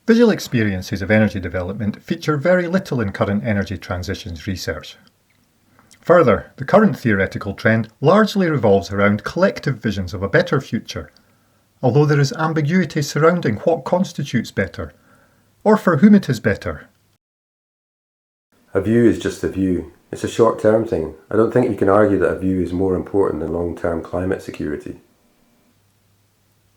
Visual experiences of energy development feature very little in current energy transitions research. Further, the current theoretical trend largely revolves around collective visions of a better future, although there is ambiguity surrounding what constitutes better, or for whom it is better. A view is just a view. It's a short-term thing. I don't think you can argue that a view is more important than long-term climate security.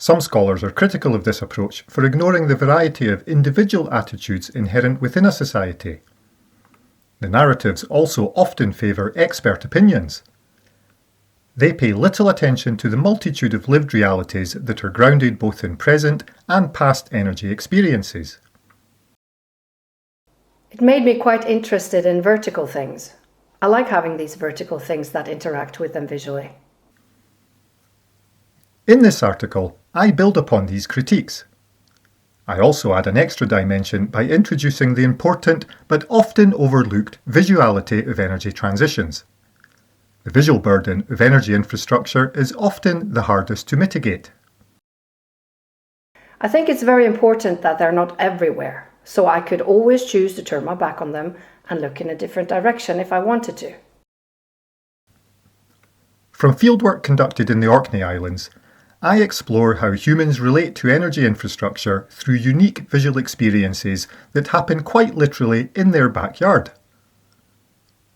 Some scholars are critical of this approach for ignoring the variety of individual attitudes inherent within a society. The narratives also often favour expert opinions. They pay little attention to the multitude of lived realities that are grounded both in present and past energy experiences. It made me quite interested in vertical things. I like having these vertical things that interact with them visually. In this article, I build upon these critiques. I also add an extra dimension by introducing the important but often overlooked visuality of energy transitions. The visual burden of energy infrastructure is often the hardest to mitigate. I think it's very important that they're not everywhere, so I could always choose to turn my back on them and look in a different direction if I wanted to. From fieldwork conducted in the Orkney Islands, I explore how humans relate to energy infrastructure through unique visual experiences that happen quite literally in their backyard.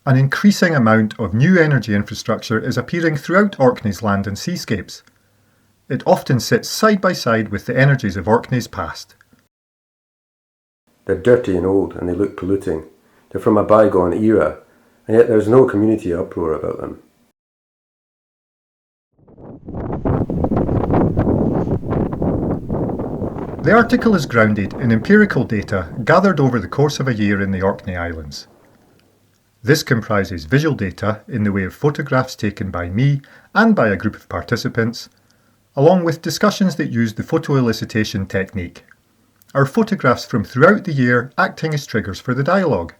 An increasing amount of new energy infrastructure is appearing throughout Orkney's land and seascapes. It often sits side by side with the energies of Orkney's past. They're dirty and old and they look polluting. They're from a bygone era, and yet there's no community uproar about them. The article is grounded in empirical data gathered over the course of a year in the Orkney Islands. This comprises visual data in the way of photographs taken by me and by a group of participants, along with discussions that use the photoelicitation technique. Our photographs from throughout the year acting as triggers for the dialogue.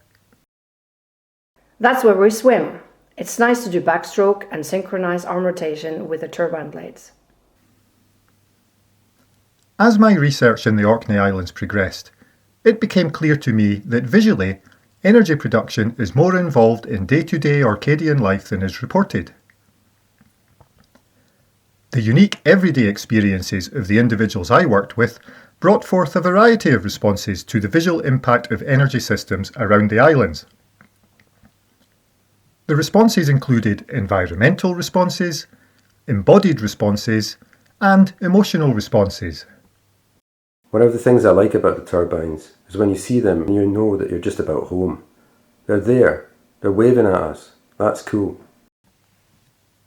That's where we swim. It's nice to do backstroke and synchronize arm rotation with the turbine blades. As my research in the Orkney Islands progressed, it became clear to me that visually, energy production is more involved in day-to-day Orcadian life than is reported. The unique everyday experiences of the individuals I worked with brought forth a variety of responses to the visual impact of energy systems around the islands. The responses included environmental responses, embodied responses, and emotional responses. One of the things I like about the turbines is when you see them, you know that you're just about home. They're there. They're waving at us. That's cool.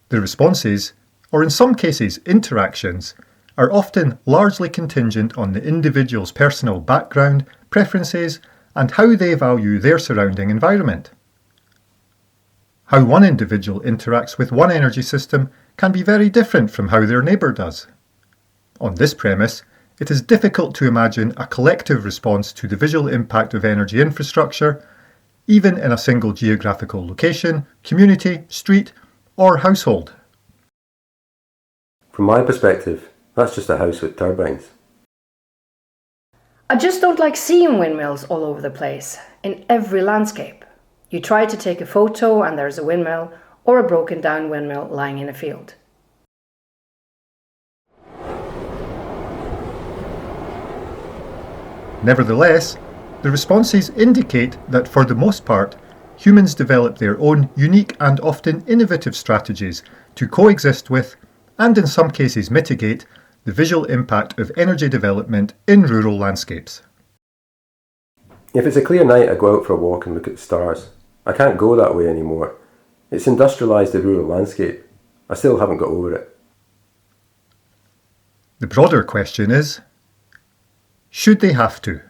The responses, or in some cases interactions, are often largely contingent on the individual's personal background, preferences, and how they value their surrounding environment. How one individual interacts with one energy system can be very different from how their neighbour does. On this premise, it is difficult to imagine a collective response to the visual impact of energy infrastructure, even in a single geographical location, community, street, or household. From my perspective, that's just a house with turbines. I just don't like seeing windmills all over the place, in every landscape. You try to take a photo and there's a windmill or a broken down windmill lying in a field. Nevertheless, the responses indicate that for the most part, humans develop their own unique and often innovative strategies to coexist with, and in some cases mitigate, the visual impact of energy development in rural landscapes. If it's a clear night, I go out for a walk and look at the stars. I can't go that way anymore. It's industrialised the rural landscape. I still haven't got over it. The broader question is, should they have to?